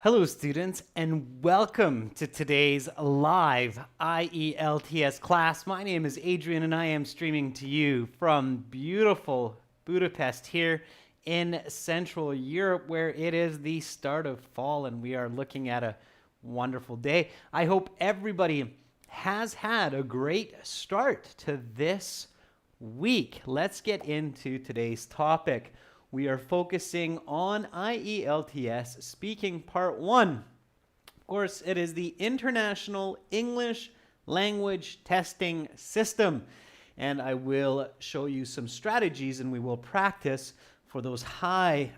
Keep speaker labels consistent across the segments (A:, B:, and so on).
A: Hello, students, and welcome to today's live IELTS class. My name is Adrian, and I am streaming to you from beautiful Budapest here in Central Europe, where it is the start of fall, and we are looking at a wonderful day. I hope everybody has had a great start to this week. Let's get into today's topic. We are focusing on IELTS Speaking Part 1. Of course, it is the International English Language Testing System. And I will show you some strategies and we will practice for those high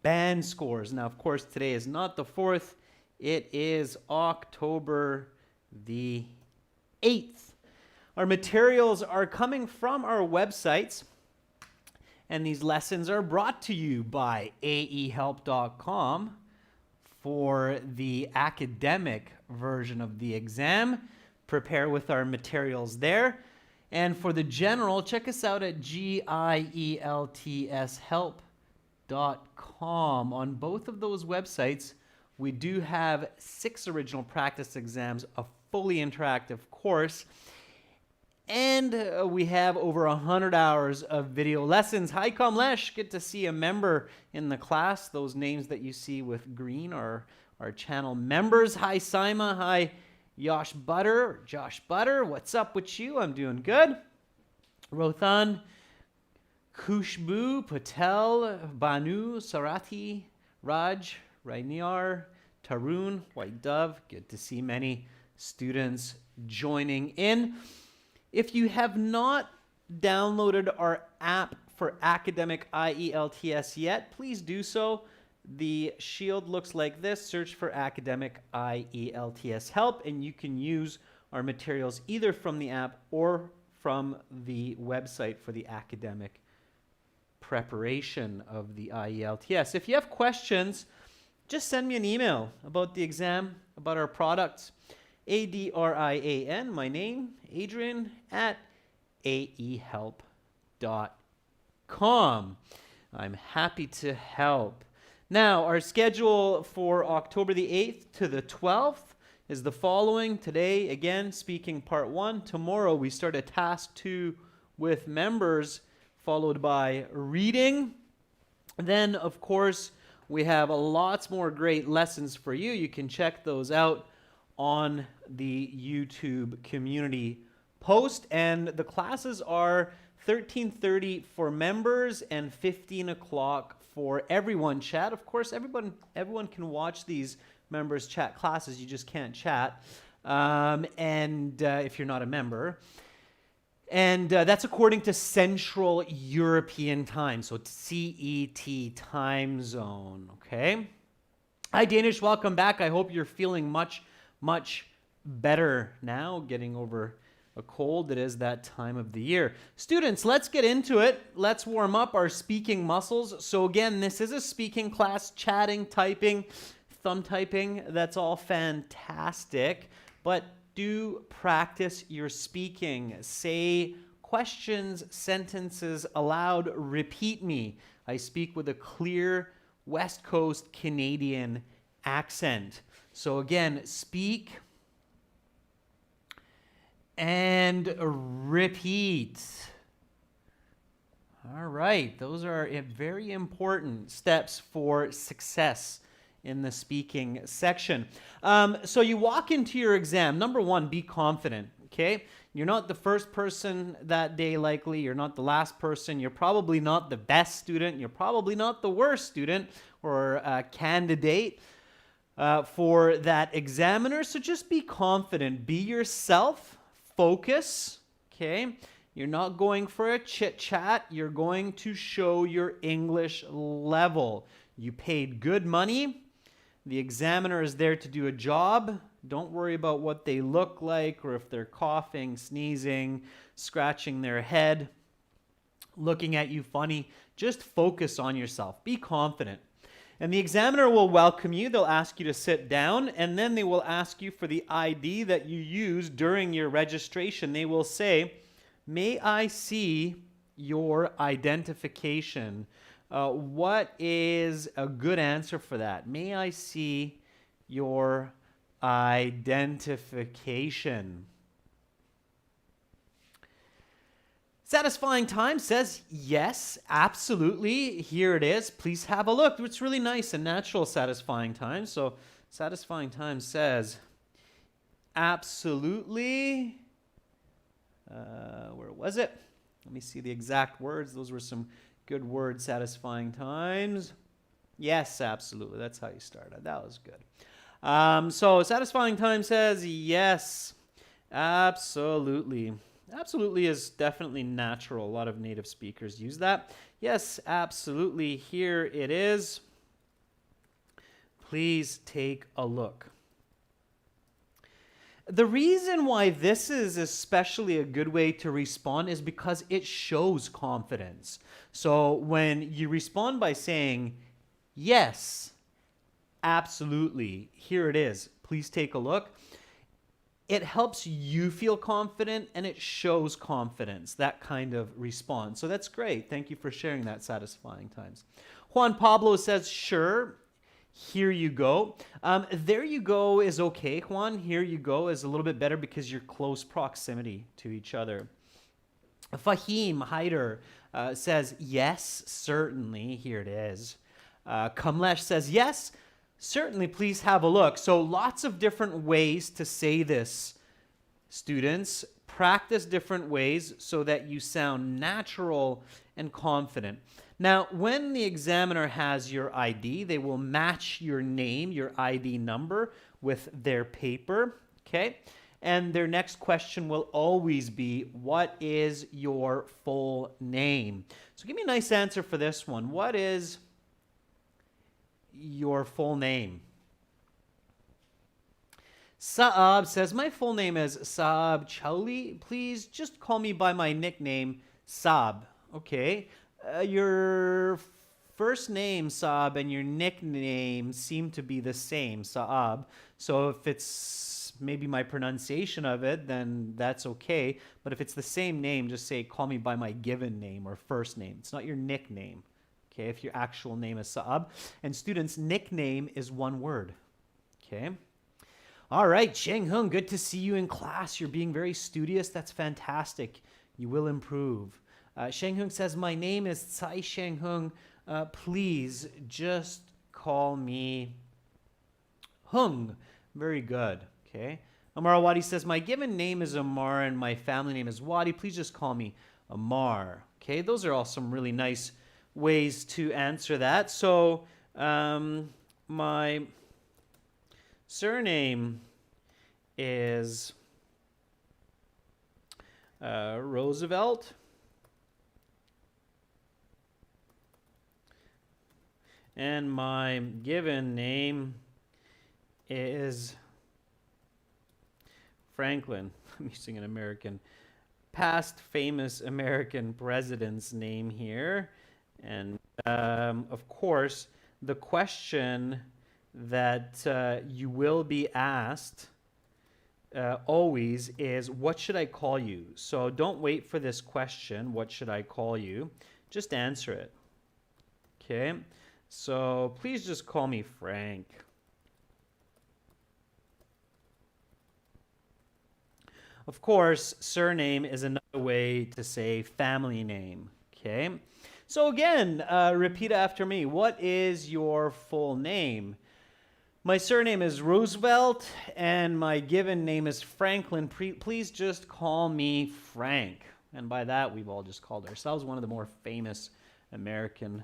A: band scores. Now, of course, today is not the 4th. It is October the 8th. Our materials are coming from our websites. And these lessons are brought to you by aehelp.com for the academic version of the exam. Prepare with our materials there. And for the general, check us out at gieltshelp.com. On both of those websites, we do have 6 original practice exams, a fully interactive course, and we have over 100 hours of video lessons. Hi, Kamlesh. Good to see a member in the class. Those names that you see with green are our channel members. Hi, Saima. Hi, Josh Butter. What's up with you? I'm doing good. Rothan, Kushbu, Patel, Banu, Sarati, Raj, Rainiar, Tarun, White Dove. Good to see many students joining in. If you have not downloaded our app for academic IELTS yet, please do so. The shield looks like this. Search for academic IELTS help, and you can use our materials either from the app or from the website for the academic preparation of the IELTS. If you have questions, just send me an email about the exam, about our products. Adrian, my name, Adrian, at aehelp.com. I'm happy to help. Now, our schedule for October the 8th to the 12th is the following. Today, again, speaking part 1. Tomorrow, we start a task 2 with members, followed by reading. Then, of course, we have lots more great lessons for you. You can check those out on the YouTube community post, and the classes are 13:30 for members and 15 o'clock for everyone chat. Of course, everyone can watch these members chat classes. You just can't chat, if you're not a member. And that's according to Central European time, so CET time zone. Okay. Hi, Danish. Welcome back. I hope you're feeling much better now, getting over a cold. It is that time of the year. Students, let's get into it. Let's warm up our speaking muscles. So again, this is a speaking class, chatting, typing, thumb typing. That's all fantastic. But do practice your speaking. Say questions, sentences aloud. Repeat me. I speak with a clear West Coast Canadian accent. So again, speak and repeat. All right, those are very important steps for success in the speaking section. So you walk into your exam. Number 1, be confident, okay? You're not the first person that day likely. You're not the last person. You're probably not the best student. You're probably not the worst student or candidate for that examiner. So just be confident, be yourself, focus, okay? You're not going for a chit chat. You're going to show your English level. You paid good money. The examiner is there to do a job. Don't worry about what they look like or if they're coughing, sneezing, scratching their head, looking at you funny. Just focus on yourself. Be confident. And the examiner will welcome you. They'll ask you to sit down, and then they will ask you for the ID that you used during your registration. They will say, "May I see your identification?" What is a good answer for that? May I see your identification. Satisfying Time says, yes, absolutely. Here it is. Please have a look. It's really nice and natural, Satisfying Time. So Satisfying Time says, absolutely. Where was it? Let me see the exact words. Those were some good words, Satisfying Times. Yes, absolutely. That's how you started. That was good. So Satisfying Time says, yes, absolutely. Absolutely is definitely natural. A lot of native speakers use that. Yes, absolutely. Here it is. Please take a look. The reason why this is especially a good way to respond is because it shows confidence. So when you respond by saying, yes, absolutely, here it is, please take a look, it helps you feel confident and it shows confidence, that kind of response. So that's great. Thank you for sharing that, Satisfying Times. Juan Pablo says, sure. Here you go. There you go is okay, Juan. Here you go is a little bit better because you're close proximity to each other. Fahim Haider says, yes, certainly. Here it is. Kamlesh says, yes, certainly. Please have a look. So lots of different ways to say this, students. Practice different ways so that you sound natural and confident. Now, when the examiner has your ID, they will match your name, your ID number, with their paper, okay? And their next question will always be, what is your full name? So give me a nice answer for this one. What is your full name? Saab says, my full name is Saab Chowli. Please just call me by my nickname, Saab. Okay. Your first name, Saab, and your nickname seem to be the same, Saab. So if it's maybe my pronunciation of it, then that's okay. But if it's the same name, just say, call me by my given name or first name. It's not your nickname, okay, if your actual name is Saab. And students, nickname is one word, okay? All right, Sheng Hung, good to see you in class. You're being very studious. That's fantastic. You will improve. Sheng Hung says, my name is Tsai Sheng Hung. Please just call me Hung. Very good. Okay. Amar Wadi says, my given name is Amar and my family name is Wadi. Please just call me Amar. Okay. Those are all some really nice ways to answer that. So my surname is Roosevelt. And my given name is Franklin. I'm using an American, past famous American president's name here. And of course, the question that you will be asked always is, what should I call you? So don't wait for this question, what should I call you? Just answer it. Okay. So please just call me Frank. Of course, surname is another way to say family name, okay? So again, repeat after me. What is your full name? My surname is Roosevelt, and my given name is Franklin. Please just call me Frank. And by that, we've all just called ourselves one of the more famous American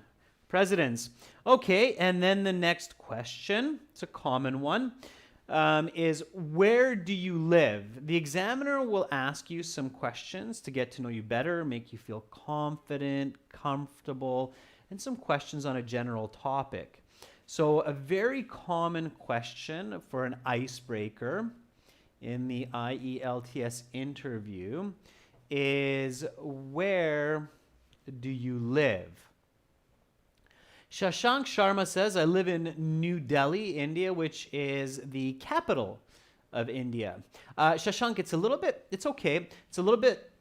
A: presidents. Okay, and then the next question, it's a common one, is where do you live? The examiner will ask you some questions to get to know you better, make you feel confident, comfortable, and some questions on a general topic. So a very common question for an icebreaker in the IELTS interview is, where do you live? Shashank Sharma says, I live in New Delhi, India, which is the capital of India. Shashank, it's okay. It's a little bit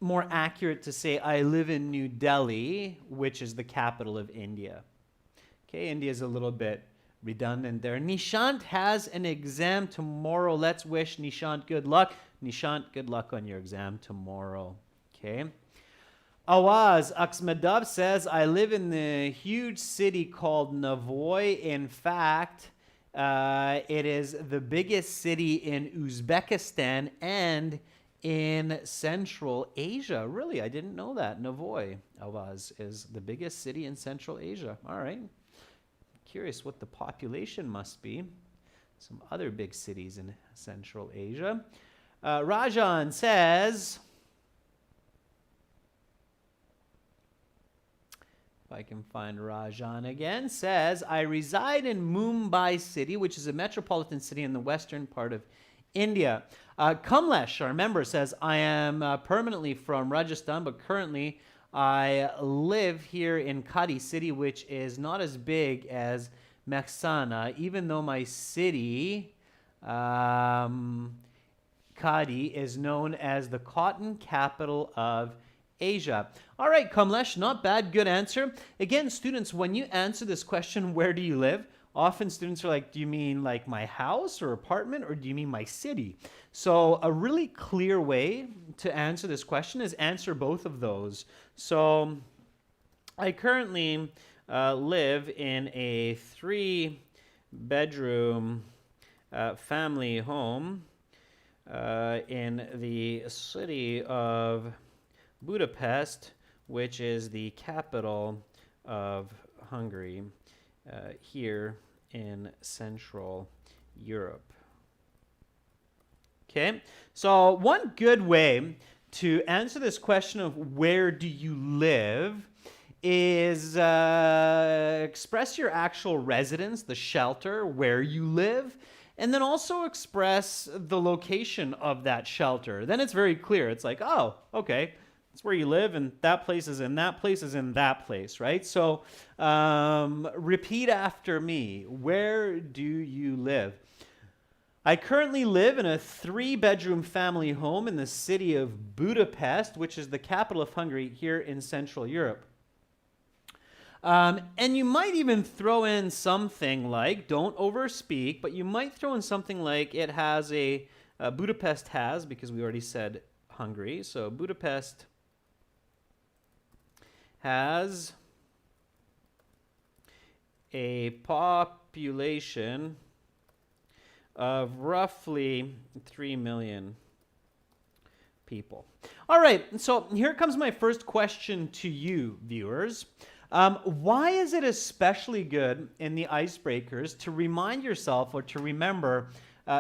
A: more accurate to say, I live in New Delhi, which is the capital of India. Okay, India is a little bit redundant there. Nishant has an exam tomorrow. Let's wish Nishant good luck. Nishant, good luck on your exam tomorrow. Okay. Awaz Aksmedov says, I live in the huge city called Navoy. In fact, it is the biggest city in Uzbekistan and in Central Asia. Really, I didn't know that. Navoy, Awaz, is the biggest city in Central Asia. All right. Curious what the population must be. Some other big cities in Central Asia. Rajan says, if I can find Rajan again, says, I reside in Mumbai city, which is a metropolitan city in the western part of India. Kamlesh, our member, says, I am permanently from Rajasthan, but currently I live here in Kadi city, which is not as big as Mehsana, even though my city, Kadi, is known as the cotton capital of Asia. All right, Kamlesh, not bad, good answer. Again, students, when you answer this question, where do you live? Often students are like, do you mean like my house or apartment, or do you mean my city? So a really clear way to answer this question is answer both of those. So I currently live in a 3-bedroom family home in the city of Budapest, which is the capital of Hungary, here in Central Europe. Okay, so one good way to answer this question of where do you live is express your actual residence, the shelter, where you live, and then also express the location of that shelter. Then it's very clear. It's like, oh, okay, that's where you live, and that place is in that place is in that place, right? So repeat after me. Where do you live? I currently live in a 3-bedroom family home in the city of Budapest, which is the capital of Hungary here in Central Europe. And you might even throw in something like, don't overspeak, but you might throw in something like it has Budapest has, because we already said Hungary, so Budapest has a population of roughly 3 million people. All right, so here comes my first question to you, viewers. Why is it especially good in the icebreakers to remind yourself or to remember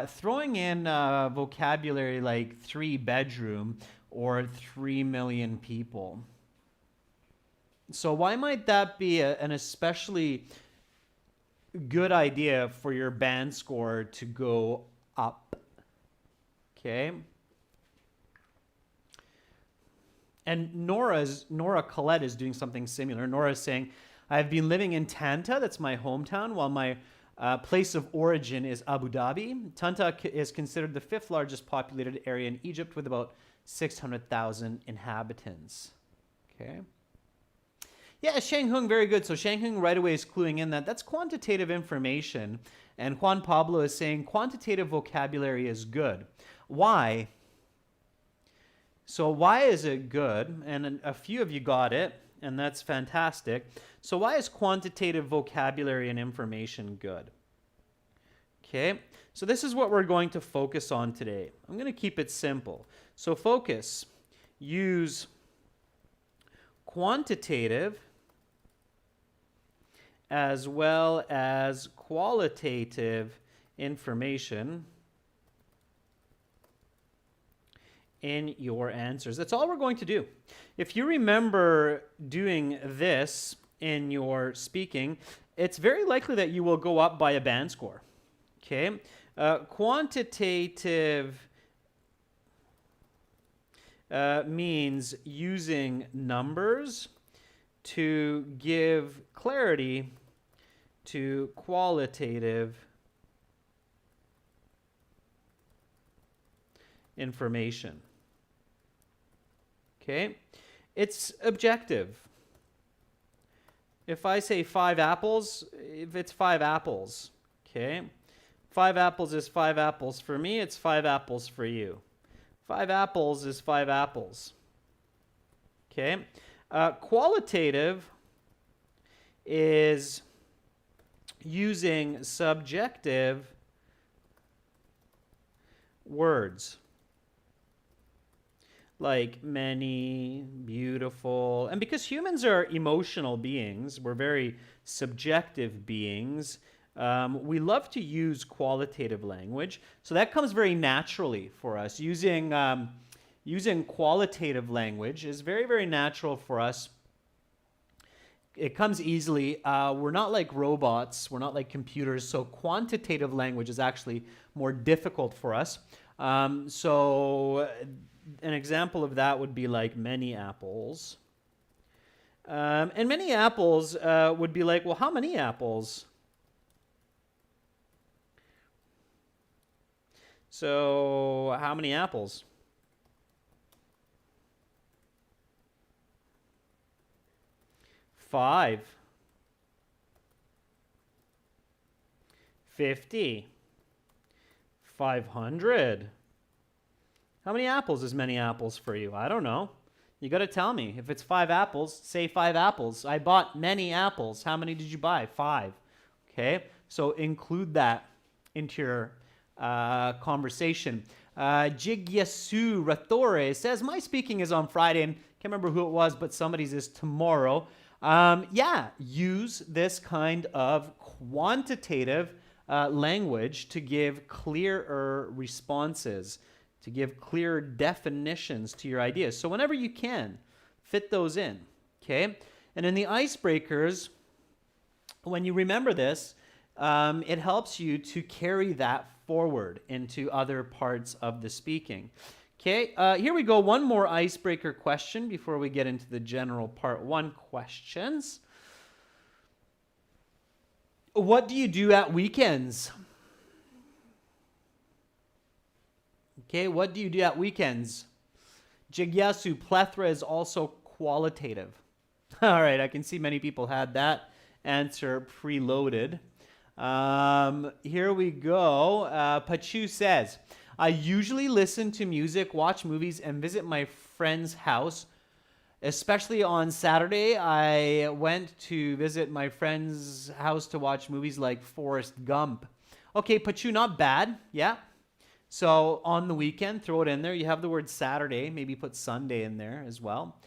A: throwing in vocabulary like 3-bedroom or 3 million people? So why might that be an especially good idea for your band score to go up? Okay. And Nora Collette is doing something similar. Nora is saying, I've been living in Tanta, that's my hometown, while my place of origin is Abu Dhabi. Tanta is considered the 5th largest populated area in Egypt with about 600,000 inhabitants. Okay. Yeah, Shanghung, very good. So Shanghung right away is cluing in that that's quantitative information. And Juan Pablo is saying quantitative vocabulary is good. Why? So why is it good? And a few of you got it, and that's fantastic. So why is quantitative vocabulary and information good? Okay, so this is what we're going to focus on today. I'm going to keep it simple. So focus, use quantitative as well as qualitative information in your answers. That's all we're going to do. If you remember doing this in your speaking, it's very likely that you will go up by a band score. Okay? Quantitative means using numbers to give clarity to qualitative information. Okay? It's objective. if I say 5 apples, if it's 5 apples, okay? 5 apples is 5 apples for me, it's 5 apples for you. 5 apples is 5 apples. Okay? Qualitative is using subjective words like many, beautiful, and because humans are emotional beings, we're very subjective beings, we love to use qualitative language. So that comes very naturally for us. Using qualitative language is very, very natural for us. It comes easily. We're not like robots. We're not like computers. So quantitative language is actually more difficult for us. So an example of that would be like many apples. And many apples would be like, well, how many apples? So how many apples? 5. 50. 500. How many apples is many apples for you? I don't know. You got to tell me. If it's 5 apples, say 5 apples. I bought many apples. How many did you buy? 5. Okay? So include that into your conversation. Jigyasu Ratore says, my speaking is on Friday, and can't remember who it was, but somebody's is tomorrow. Yeah, use this kind of quantitative language to give clearer responses, to give clearer definitions to your ideas. So whenever you can, fit those in, okay? And in the icebreakers, when you remember this, it helps you to carry that forward into other parts of the speaking. Okay, here we go. One more icebreaker question before we get into the general part 1 questions. What do you do at weekends? Okay, what do you do at weekends? Jigyasu, plethora is also qualitative. All right, I can see many people had that answer preloaded. Here we go. Pachu says, I usually listen to music, watch movies, and visit my friend's house. Especially on Saturday, I went to visit my friend's house to watch movies like Forrest Gump. Okay, Pachu, not bad. Yeah. So on the weekend, throw it in there. You have the word Saturday. Maybe put Sunday in there as well.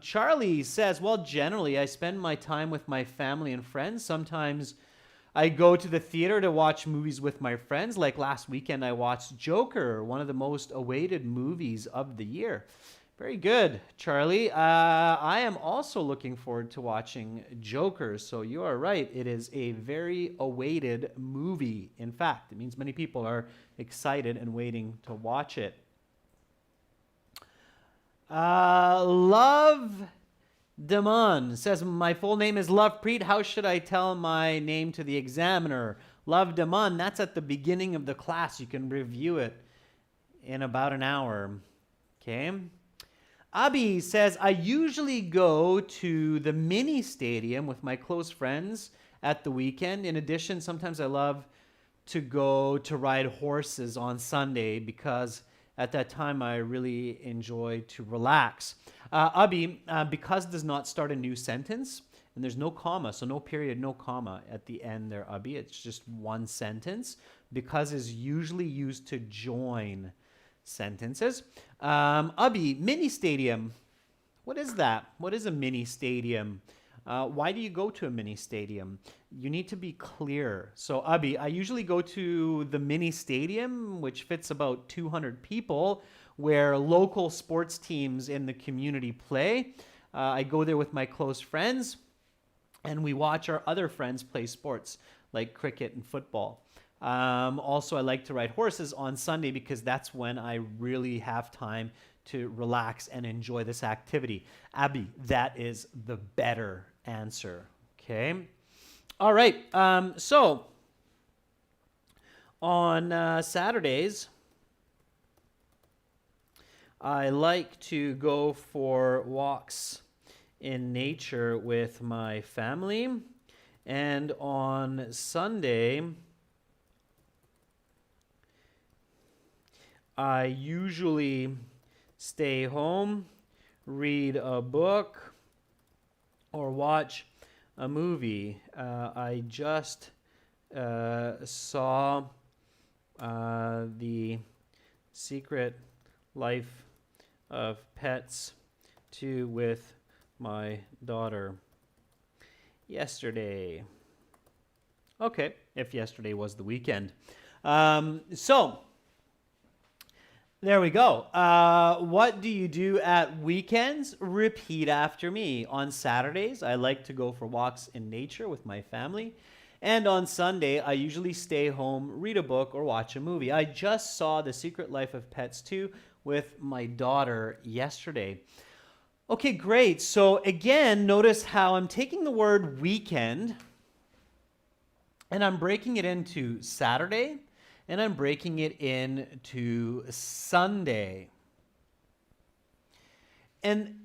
A: Charlie says, well, generally, I spend my time with my family and friends. Sometimes I go to the theater to watch movies with my friends. Like last weekend, I watched Joker, one of the most awaited movies of the year. Very good, Charlie. I am also looking forward to watching Joker. So you are right. It is a very awaited movie. In fact, it means many people are excited and waiting to watch it. Love Damon says, my full name is Lovepreet. How should I tell my name to the examiner? Love Damon, that's at the beginning of the class. You can review it in about an hour. Okay. Abi says, I usually go to the mini stadium with my close friends at the weekend. In addition, sometimes I love to go to ride horses on Sunday because at that time I really enjoy to relax. Abi, because does not start a new sentence, and there's no comma, so no period, no comma at the end there, Abi. It's just one sentence. Because is usually used to join sentences. Abi, mini stadium. What is that? What is a mini stadium? Why do you go to a mini stadium? You need to be clear. So, Abi, I usually go to the mini stadium, which fits about 200 people, where local sports teams in the community play. I go there with my close friends, and we watch our other friends play sports, like cricket and football. Also, I like to ride horses on Sunday because that's when I really have time to relax and enjoy this activity. Abby, that is the better answer. Okay. All right. So on Saturdays, I like to go for walks in nature with my family. And on Sunday, I usually stay home, read a book, or watch a movie. I just saw The Secret Life of Pets 2 with my daughter yesterday. Okay, if yesterday was the weekend. So, there we go. What do you do at weekends? Repeat after me. On Saturdays, I like to go for walks in nature with my family. And on Sunday, I usually stay home, read a book, or watch a movie. I just saw The Secret Life of Pets 2 with my daughter yesterday. Okay, great. So again, notice how I'm taking the word weekend and I'm breaking it into Saturday and I'm breaking it into Sunday. And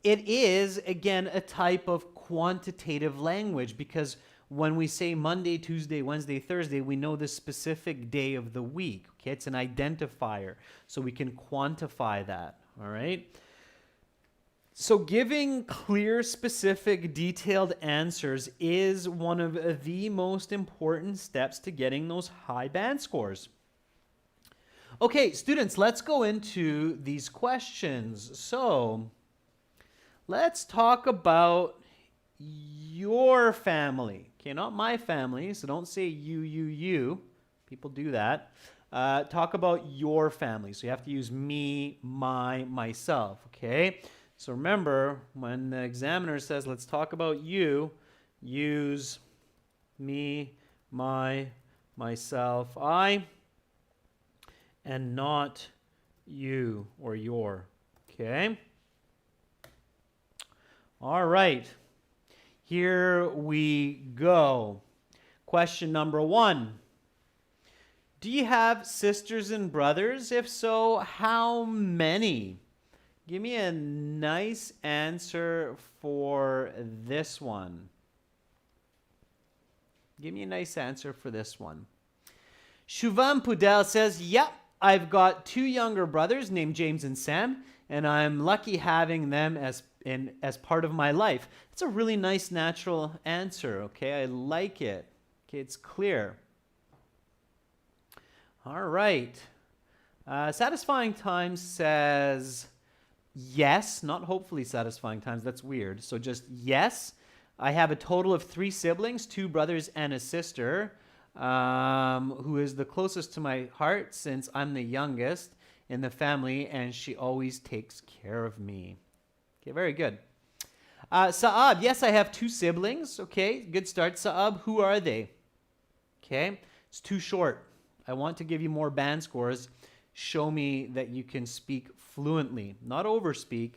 A: it is, again, a type of quantitative language because when we say Monday, Tuesday, Wednesday, Thursday, we know the specific day of the week. Okay, it's an identifier, so we can quantify that. All right. So giving clear, specific, detailed answers is one of the most important steps to getting those high band scores. Okay, students, let's go into these questions. So let's talk about your family. Okay, not my family, so don't say you. People do that. Talk about your family. So you have to use me, my, myself, okay? So remember, when the examiner says, let's talk about you, use me, my, myself, I, and not you or your, okay? All right. Here we go. Question number 1. Do you have sisters and brothers? If so, how many? Give me a nice answer for this one. Give me a nice answer for this one. Shuvam Pudel says, yep, I've got 2 younger brothers named James and Sam, and I'm lucky having them as part of my life. It's a really nice, natural answer, okay? I like it. Okay, it's clear. All right. Satisfying Times says yes, not hopefully satisfying times. That's weird. So just yes. I have a total of 3 siblings, 2 brothers and a sister, who is the closest to my heart since I'm the youngest in the family, and she always takes care of me. Okay, very good. Saab, yes, I have 2 siblings. Okay, good start. Saab, who are they? Okay, it's too short. I want to give you more band scores. Show me that you can speak fluently, not overspeak,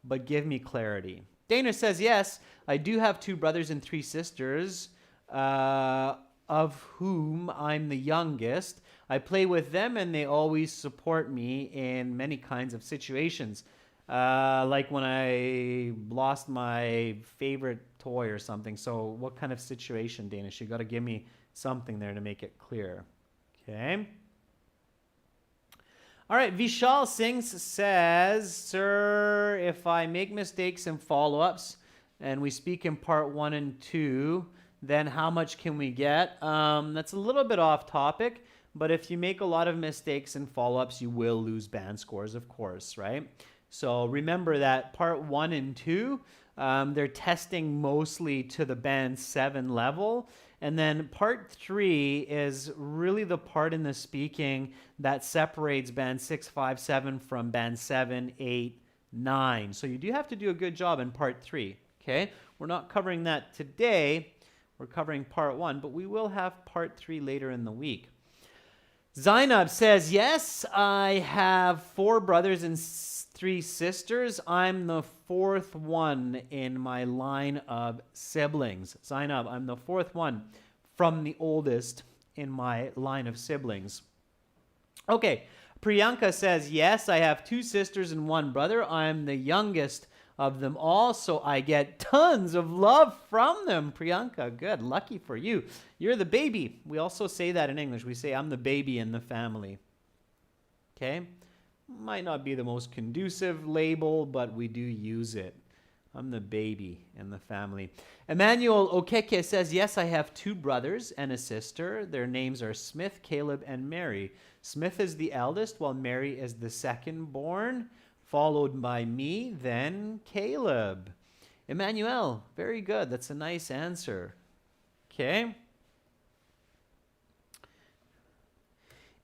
A: but give me clarity. Dana says, yes, I do have 2 brothers and 3 sisters, of whom I'm the youngest. I play with them and they always support me in many kinds of situations. Like when I lost my favorite toy or something. So what kind of situation, Danish? You got to give me something there to make it clear. Okay. All right, Vishal Singh says, sir, if I make mistakes in follow-ups and we speak in part 1 and 2, then how much can we get? That's a little bit off topic, but if you make a lot of mistakes in follow-ups, you will lose band scores, of course, right? So remember that part 1 and 2, they're testing mostly to the band 7 level. And then part 3 is really the part in the speaking that separates band 6, 5, 7 from band 7, 8, 9. So you do have to do a good job in part 3, okay? We're not covering that today. We're covering part 1, but we will have part 3 later in the week. Zainab says, yes, I have 4 brothers and 3 sisters. I'm the 4th one in my line of siblings. Zainab, I'm the 4th one from the oldest in my line of siblings. Okay, Priyanka says, yes, I have 2 sisters and 1 brother. I'm the youngest of them all, so I get tons of love from them. Priyanka, good. Lucky for you. You're the baby. We also say that in English. We say, I'm the baby in the family. Okay? Might not be the most conducive label, but we do use it. I'm the baby in the family. Emmanuel Okeke says, yes, I have 2 brothers and a sister. Their names are Smith, Caleb, and Mary. Smith is the eldest, while Mary is the second born, followed by me, then Caleb. Emmanuel, very good. That's a nice answer. Okay.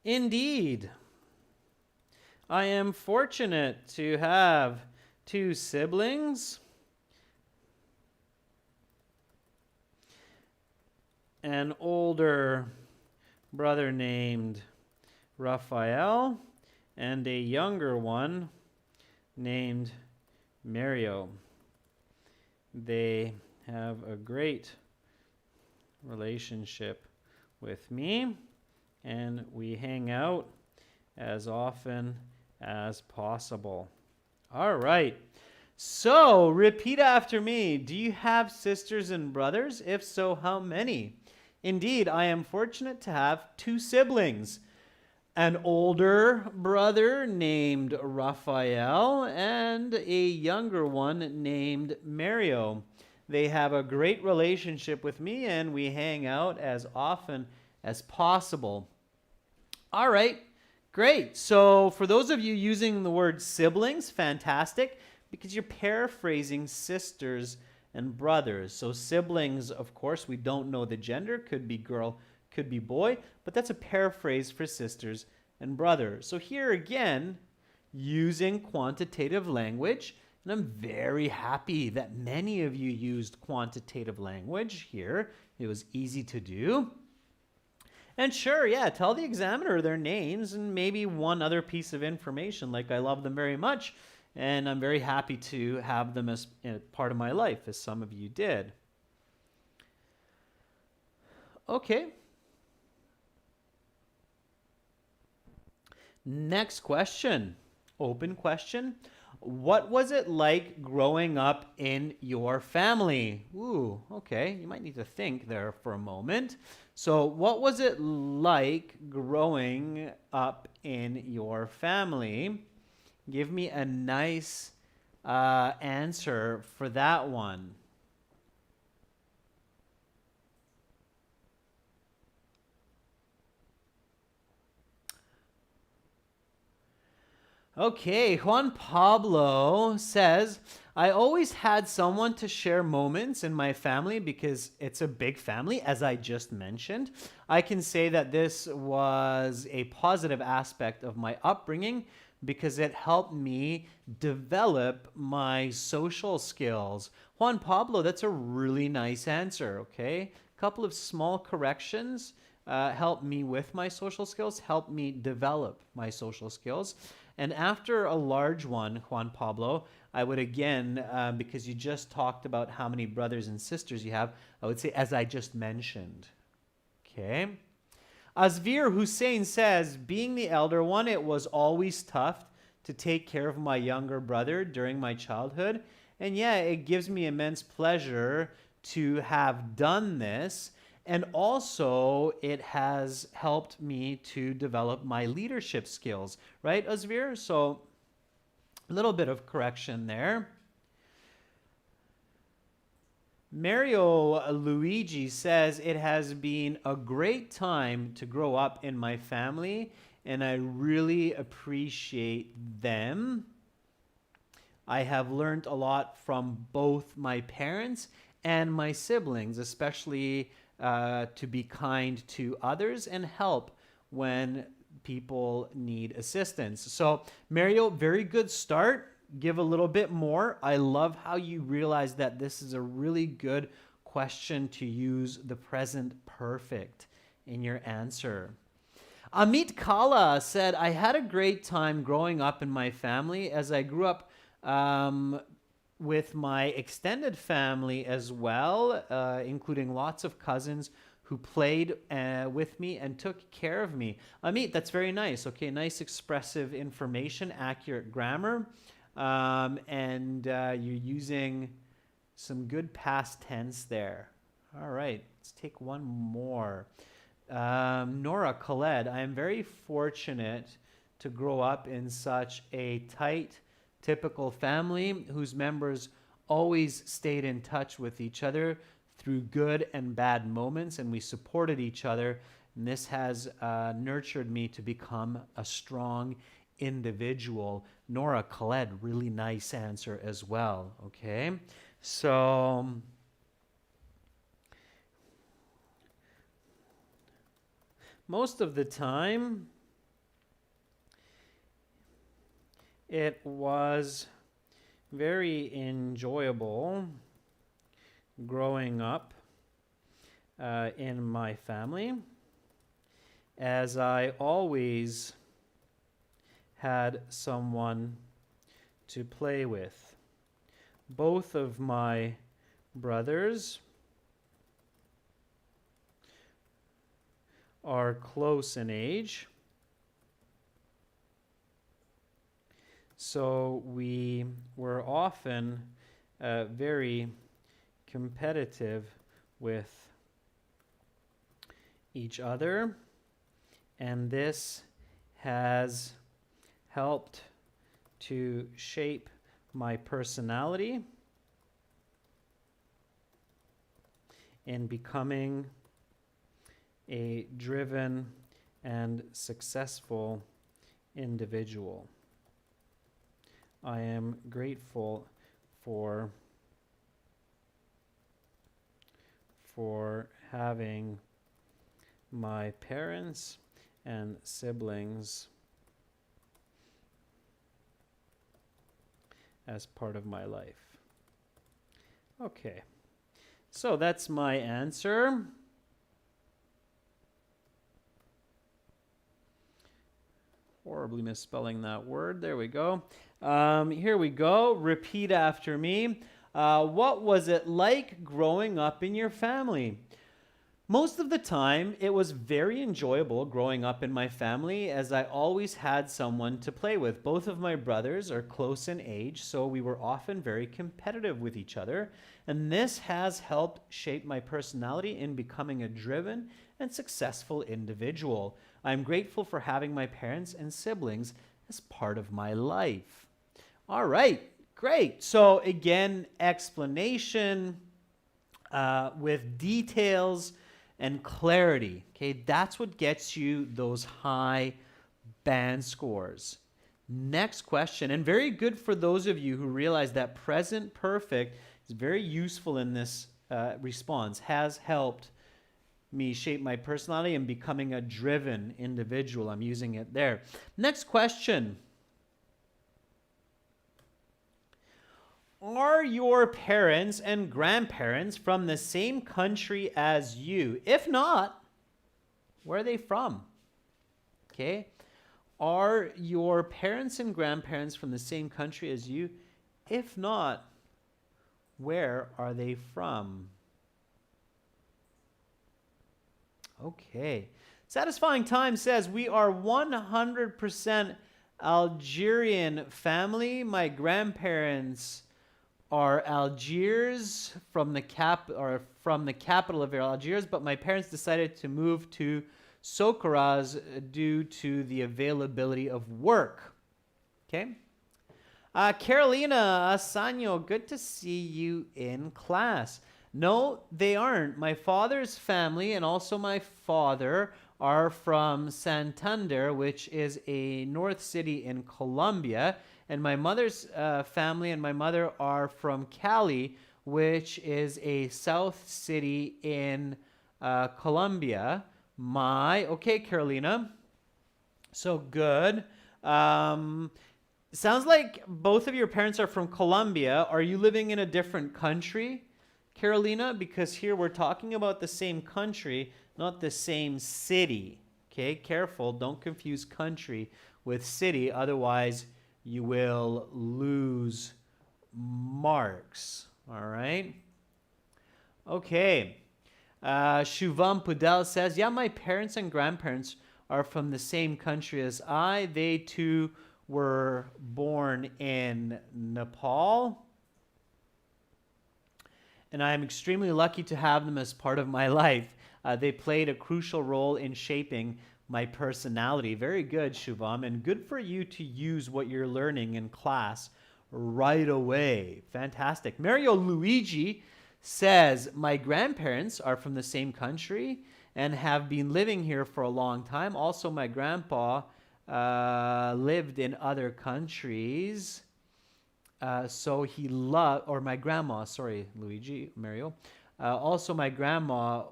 A: Indeed, I am fortunate to have 2 siblings. An older brother named Raphael and a younger one named Mario. They have a great relationship with me, and we hang out as often as possible. All right. So, repeat after me. Do you have sisters and brothers? If so, how many? Indeed, I am fortunate to have 2 siblings. An older brother named Raphael and a younger one named Mario. They have a great relationship with me, and we hang out as often as possible. All right, great. So for those of you using the word siblings, fantastic, because you're paraphrasing sisters and brothers. So siblings, of course, we don't know the gender, could be girl, could be boy, but that's a paraphrase for sisters and brothers. So here again, using quantitative language, and I'm very happy that many of you used quantitative language here. It was easy to do. And sure, yeah, tell the examiner their names and maybe one other piece of information, like I love them very much, and I'm very happy to have them as part of my life, as some of you did. Okay. Next question. Open question. What was it like growing up in your family? Ooh, okay. You might need to think there for a moment. So, what was it like growing up in your family? Give me a nice answer for that one. Okay, Juan Pablo says, I always had someone to share moments in my family because it's a big family, as I just mentioned. I can say that this was a positive aspect of my upbringing because it helped me develop my social skills. Juan Pablo, that's a really nice answer, okay? A couple of small corrections helped me with my social skills, helped me develop my social skills. And after a large one, Juan Pablo, I would again, because you just talked about how many brothers and sisters you have, I would say, as I just mentioned. Okay. Azvir Hussein says, being the elder one, it was always tough to take care of my younger brother during my childhood. And yeah, it gives me immense pleasure to have done this. And also, it has helped me to develop my leadership skills, right, Azvir? So, a little bit of correction there. Mario Luigi says, it has been a great time to grow up in my family, and I really appreciate them. I have learned a lot from both my parents and my siblings, especially to be kind to others and help when people need assistance. So, Mario, very good start. Give a little bit more. I love how you realize that this is a really good question to use the present perfect in your answer. Amit Kala said, I had a great time growing up in my family as I grew up with my extended family as well, including lots of cousins who played with me and took care of me. Amit, that's very nice. Okay, nice expressive information, accurate grammar. and you're using some good past tense there. All right, let's take one more. Nora Khaled, I am very fortunate to grow up in such a tight, typical family whose members always stayed in touch with each other through good and bad moments, and we supported each other. And this has nurtured me to become a strong individual. Nora Khaled, really nice answer as well. Okay, so most of the time, it was very enjoyable growing up in my family, as I always had someone to play with. Both of my brothers are close in age, so we were often very competitive with each other, and this has helped to shape my personality in becoming a driven and successful individual. I am grateful for having my parents and siblings as part of my life. Okay, so that's my answer. Horribly misspelling that word. There we go. Here we go. Repeat after me. What was it like growing up in your family? Most of the time, it was very enjoyable growing up in my family, as I always had someone to play with. Both of my brothers are close in age, so we were often very competitive with each other. And this has helped shape my personality in becoming a driven and successful individual. I'm grateful for having my parents and siblings as part of my life. All right, great. So again, explanation with details and clarity. Okay, that's what gets you those high band scores. Next question, and very good for those of you who realize that present perfect is very useful in this response, has helped me shape my personality and becoming a driven individual. I'm using it there. Next question. Are your parents and grandparents from the same country as you? If not, where are they from? Okay. Are your parents and grandparents from the same country as you? If not, where are they from? Okay. Satisfying Time says we are 100% Algerian family. My grandparents are Algiers, from the capital of Algiers, but my parents decided to move to Socaraz due to the availability of work. Okay. Carolina Asano, good to see you in class. No, they aren't. My father's family and also my father are from Santander, which is a north city in Colombia. And my mother's family and my mother are from Cali, which is a south city in Colombia. Okay, Carolina. So good. Sounds like both of your parents are from Colombia. Are you living in a different country, Carolina? Because here we're talking about the same country, not the same city. Okay, careful. Don't confuse country with city. Otherwise, you will lose marks. All right? Okay. Shuvam Pudel says, yeah, my parents and grandparents are from the same country as I. They too were born in Nepal, and I am extremely lucky to have them as part of my life. They played a crucial role in shaping my personality. Very good, Shubham, and good for you to use what you're learning in class right away. Fantastic. Mario Luigi says, my grandparents are from the same country and have been living here for a long time. Also, my grandpa lived in other countries. So he loved, or my grandma, sorry, Luigi, Mario. Also, my grandma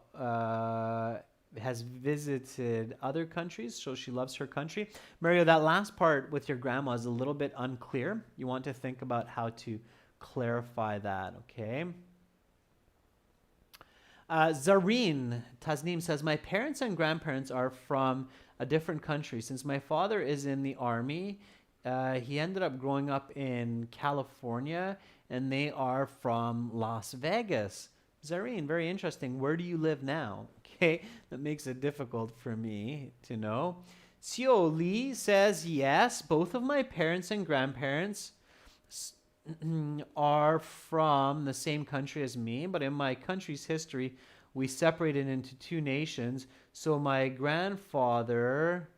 A: has visited other countries, so she loves her country. Mario, that last part with your grandma is a little bit unclear. You want to think about how to clarify that, okay? Zareen Tasneem says, my parents and grandparents are from a different country. Since my father is in the army, he ended up growing up in California, and they are from Las Vegas. Zareen, very interesting. Where do you live now? Okay, that makes it difficult for me to know. Seo Lee says, yes, both of my parents and grandparents are from the same country as me, but in my country's history, we separated into two nations. So my grandfather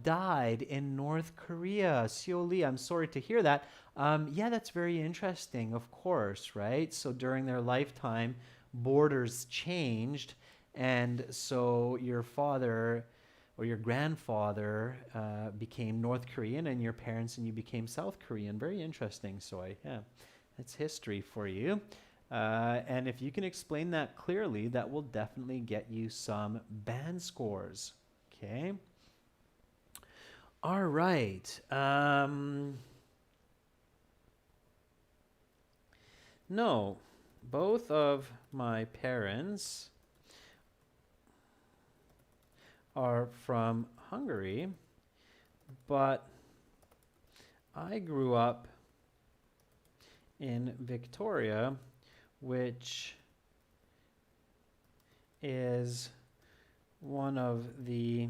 A: died in North Korea. Seo Lee, I'm sorry to hear that. Yeah, that's very interesting, of course, right? So during their lifetime, borders changed, and so your father or your grandfather became North Korean, and your parents and you became South Korean. Very interesting. So yeah, that's history for you. And if you can explain that clearly, that will definitely get you some band scores. Okay. All right. No, both of my parents are from Hungary, but I grew up in Victoria, which is one of the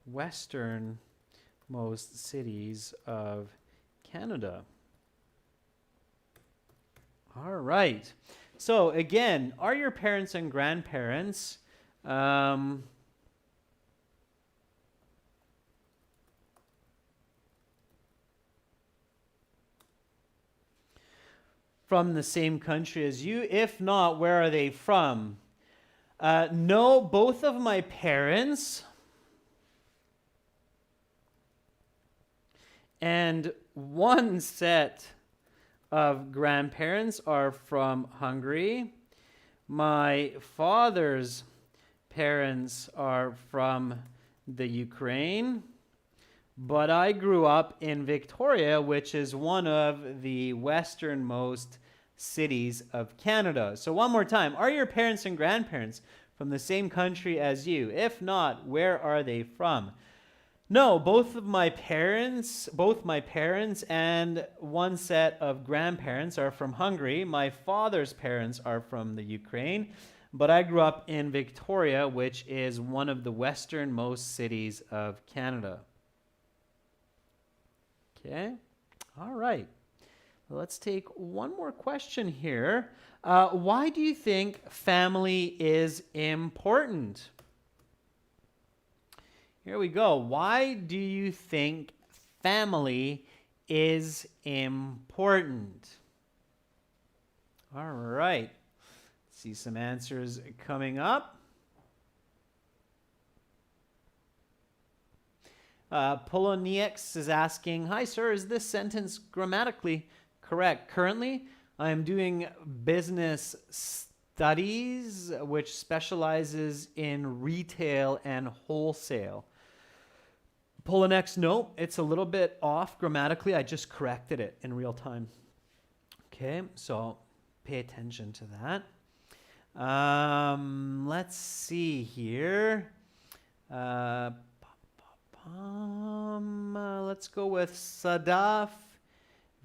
A: westernmost cities of Canada. All right. So again, are your parents and grandparents from the same country as you? If not, where are they from? No, both of my parents and one set of grandparents are from Hungary. My father's parents are from the Ukraine, but I grew up in Victoria, which is one of the westernmost cities of Canada. So one more time, are your parents and grandparents from the same country as you? If not, where are they from? No, both my parents and one set of grandparents are from Hungary. My father's parents are from the Ukraine, but I grew up in Victoria, which is one of the westernmost cities of Canada. Okay, all right. Let's take one more question here. Why do you think family is important? Here we go. Why do you think family is important? All right. See some answers coming up. Polonieks is asking, hi sir, is this sentence grammatically correct? Currently, I am doing business studies, which specializes in retail and wholesale. Polonex, no, it's a little bit off grammatically. I just corrected it in real time. Okay, so pay attention to that. Let's see here. Let's go with Sadaf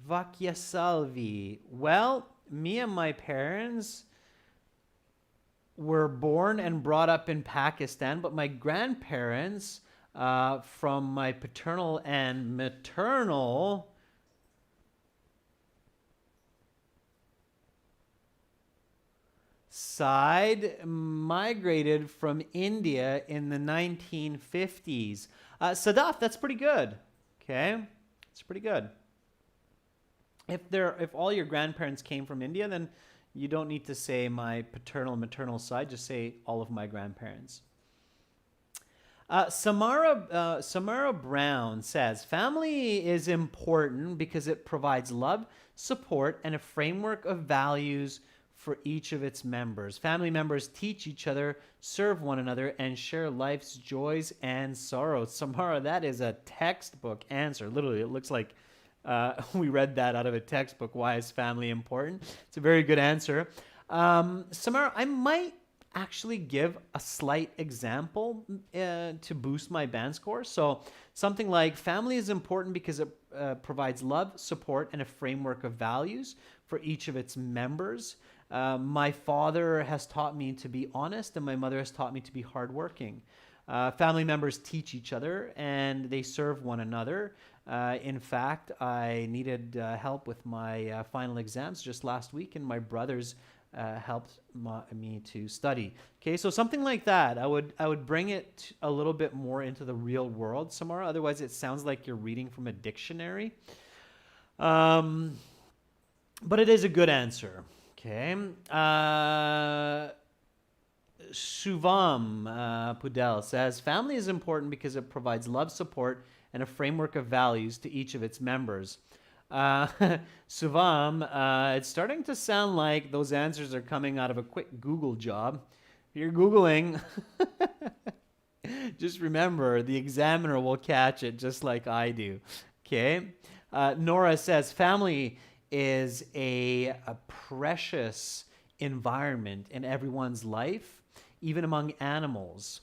A: Vakyasalvi. Well, me and my parents were born and brought up in Pakistan, but my grandparents from my paternal and maternal side migrated from India in the 1950s. Sadaf, that's pretty good. Okay, it's pretty good. If all your grandparents came from India, then you don't need to say my paternal and maternal side. Just say all of my grandparents. Samara Brown says, family is important because it provides love, support, and a framework of values for each of its members. Family members teach each other, serve one another, and share life's joys and sorrows. Samara, that is a textbook answer. Literally, it looks like we read that out of a textbook. Why is family important? It's a very good answer. Samara, I might actually give a slight example to boost my band score. So something like family is important because it provides love, support, and a framework of values for each of its members. My father has taught me to be honest, and my mother has taught me to be hardworking. Family members teach each other, and they serve one another. In fact, I needed help with my final exams just last week, and my brothers helped me to study. Okay, so something like that. I would bring it a little bit more into the real world, Samara. Otherwise, it sounds like you're reading from a dictionary. But it is a good answer. Okay. Shuvam Pudel says, family is important because it provides love, support, and a framework of values to each of its members. Suvam, it's starting to sound like those answers are coming out of a quick Google job. If you're Googling, just remember the examiner will catch it just like I do. Okay. Nora says, family is a precious environment in everyone's life, even among animals,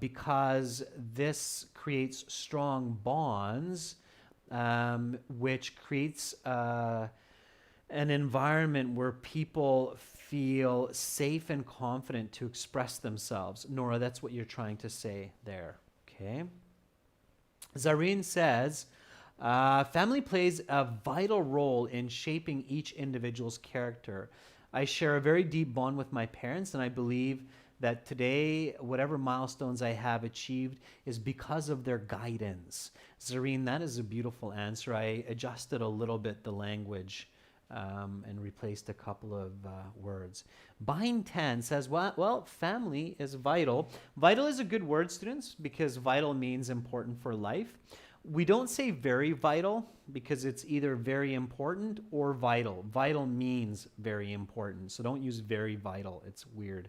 A: because this creates strong bonds, which creates an environment where people feel safe and confident to express themselves. Nora, that's what you're trying to say there. Okay. Zareen says, family plays a vital role in shaping each individual's character. I share a very deep bond with my parents, and I believe that today, whatever milestones I have achieved is because of their guidance. Zareen, that is a beautiful answer. I adjusted a little bit the language and replaced a couple of words. Bind 10 says, well, family is vital. Vital is a good word, students, because vital means important for life. We don't say very vital because it's either very important or vital. Vital means very important, so don't use very vital. It's weird.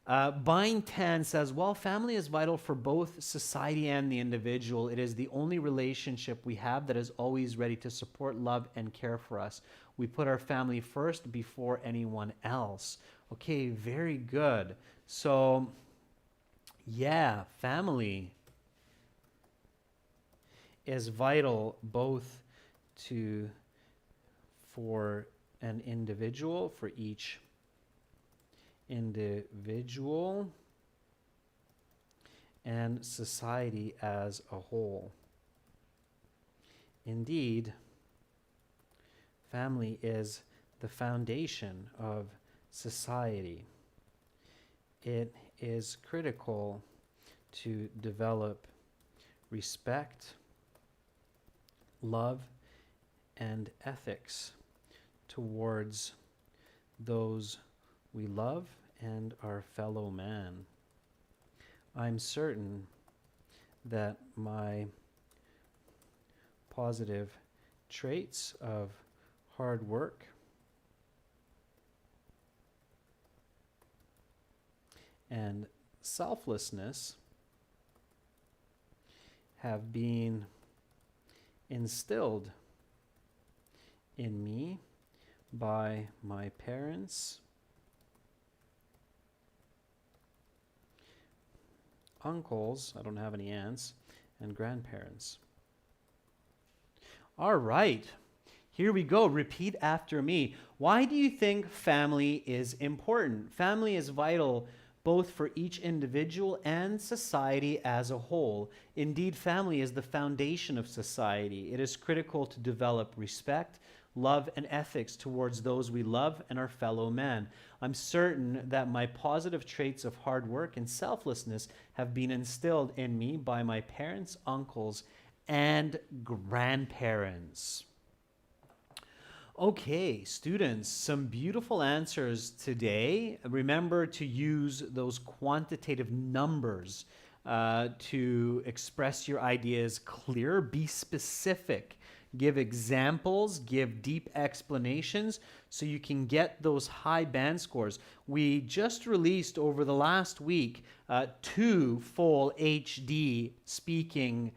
A: Bind 10 says, well, family is vital for both society and the individual. It is the only relationship we have that is always ready to support, love, and care for us. We put our family first before anyone else. Okay, very good. So, yeah, family is vital both for an individual, for each individual, and society as a whole. Indeed, family is the foundation of society. It is critical to develop respect, love, and ethics towards those we love and our fellow man. I'm certain that my positive traits of hard work and selflessness have been instilled in me by my parents, uncles, I don't have any aunts, and grandparents. All right, here we go. Repeat after me. Why do you think family is important? Family is vital both for each individual and society as a whole. Indeed, family is the foundation of society. It is critical to develop respect, love, and ethics towards those we love and our fellow man. I'm certain that my positive traits of hard work and selflessness have been instilled in me by my parents, uncles, and grandparents. Okay, students, some beautiful answers today. Remember to use those quantitative numbers to express your ideas clear. Be specific. Give examples, give deep explanations so you can get those high band scores. We just released over the last week 2 full HD speaking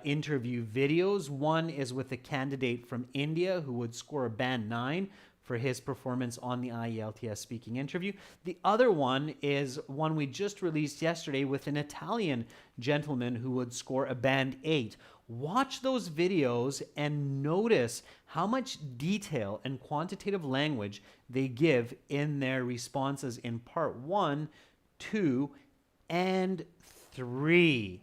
A: interview videos. One is with a candidate from India who would score a band 9 for his performance on the IELTS speaking interview. The other one is one we just released yesterday with an Italian gentleman who would score a band 8. Watch those videos and notice how much detail and quantitative language they give in their responses in part 1, 2, and 3.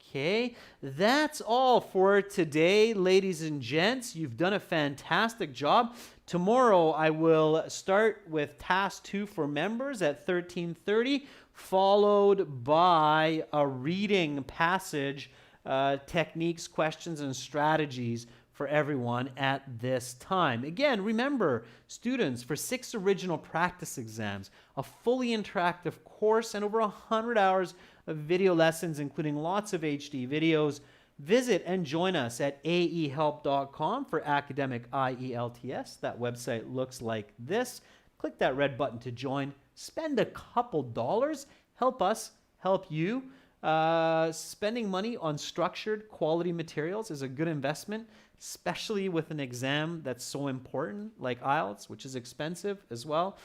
A: Okay, that's all for today, ladies and gents. You've done a fantastic job. Tomorrow, I will start with task 2 for members at 13:30, followed by a reading passage, techniques, questions, and strategies for everyone at this time. Again, remember, students, for 6 original practice exams, a fully interactive course, and over 100 hours of video lessons, including lots of HD videos, visit and join us at aehelp.com for academic IELTS. That website looks like this. Click that red button to join. Spend a couple dollars. Help us help you. Spending money on structured quality materials is a good investment, especially with an exam that's so important like IELTS, which is expensive as well.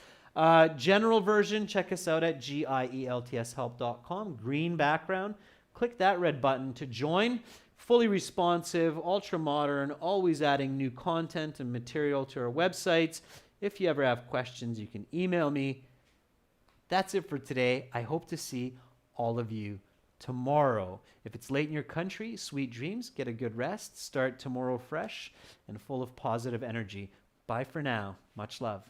A: General version, check us out at gieltshelp.com. Green background. Click that red button to join. Fully responsive, ultra modern, always adding new content and material to our websites. If you ever have questions, you can email me. That's it for today. I hope to see all of you tomorrow. If it's late in your country, sweet dreams, get a good rest, start tomorrow fresh and full of positive energy. Bye for now. Much love.